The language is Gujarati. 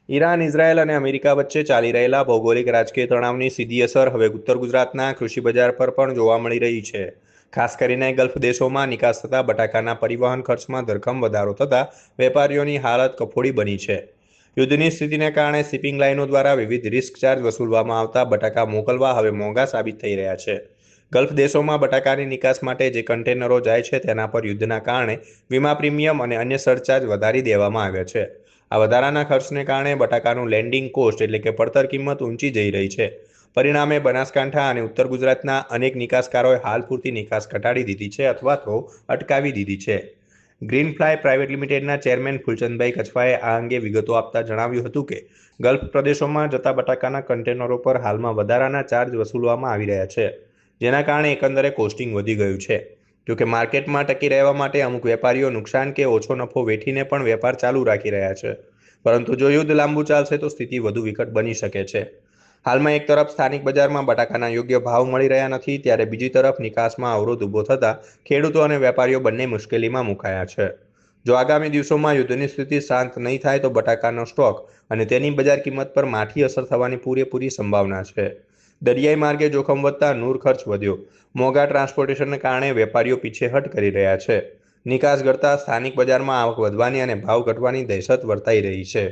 ઈરાન, ઇઝરાયેલ અને અમેરિકા વચ્ચે ચાલી રહેલા ભૌગોલિક રાજકીય તણાવની સીધી અસર હવે ઉત્તર ગુજરાતના કૃષિ બજાર પર પણ જોવા મળી રહી છે. ખાસ કરીને ગલ્ફ દેશોમાં નિકાસ થતા બટાકાના પરિવહન ખર્ચમાં ધરખમ વધારો થતાં વેપારીઓની હાલત કફોડી બની છે. યુદ્ધની સ્થિતિને કારણે શિપિંગ લાઇનો દ્વારા વિવિધ રિસ્ક ચાર્જ વસૂલવામાં આવતા બટાકા મોકલવા હવે મોંઘા સાબિત થઈ રહ્યા છે. ગલ્ફ દેશોમાં બટાકાની નિકાસ માટે જે કન્ટેનરો જાય છે તેના પર યુદ્ધના કારણે વીમા પ્રીમિયમ અને અન્ય સરચાર્જ વધારી દેવામાં આવ્યા છે. આ વધારાના ખર્ચને કારણે બટાકાનું લેન્ડિંગ કોસ્ટ એટલે કે પડતર કિંમત ઊંચી જઈ રહી છે. પરિણામે બનાસકાંઠા અને ઉત્તર ગુજરાતના અનેક નિકાસકારોએ હાલ પૂરતી નિકાસ ઘટાડી દીધી છે અથવા તો અટકાવી દીધી છે. ગ્રીનફ્લાય પ્રાઇવેટ લિમિટેડના ચેરમેન ફૂલચંદભાઈ કછવાએ આ અંગે વિગતો આપતા જણાવ્યું હતું કે ગલ્ફ પ્રદેશોમાં જતા બટાકાના કન્ટેનરો પર હાલમાં વધારાના ચાર્જ વસૂલવામાં આવી રહ્યા છે, જેના કારણે એકંદરે કોસ્ટિંગ વધી ગયું છે. જોકે માર્કેટમાં ટકી રહેવા માટે અમુક વેપારીઓ નુકસાન કે ઓછો નફો વેઠીને પણ વેપાર ચાલુ રાખી રહ્યા છે. પરંતુ જો યુદ્ધ લાંબુ ચાલશે તો સ્થિતિ વધુ વિકટ બની શકે છે. હાલમાં એક તરફ સ્થાનિક બજારમાં બટાકાના યોગ્ય ભાવ મળી રહ્યા નથી, ત્યારે બીજી તરફ નિકાસમાં અવરોધ ઊભો થતાં ખેડૂતો અને વેપારીઓ બંને મુશ્કેલીમાં મુકાયા છે. જો આગામી દિવસોમાં યુદ્ધની સ્થિતિ શાંત નહીં થાય તો બટાકાનો સ્ટોક અને તેની બજાર કિંમત પર માઠી અસર થવાની પૂરેપૂરી સંભાવના છે. દરિયાઈ માર્ગે જોખમ વધતા નૂર ખર્ચ વધ્યો. મોંઘા ટ્રાન્સપોર્ટેશનને કારણે વેપારીઓ પીછેહટ કરી રહ્યા છે. નિકાસ ઘટતા સ્થાનિક બજારમાં આવક વધવાની અને ભાવ ઘટવાની દહેશત વર્તાઈ રહી છે.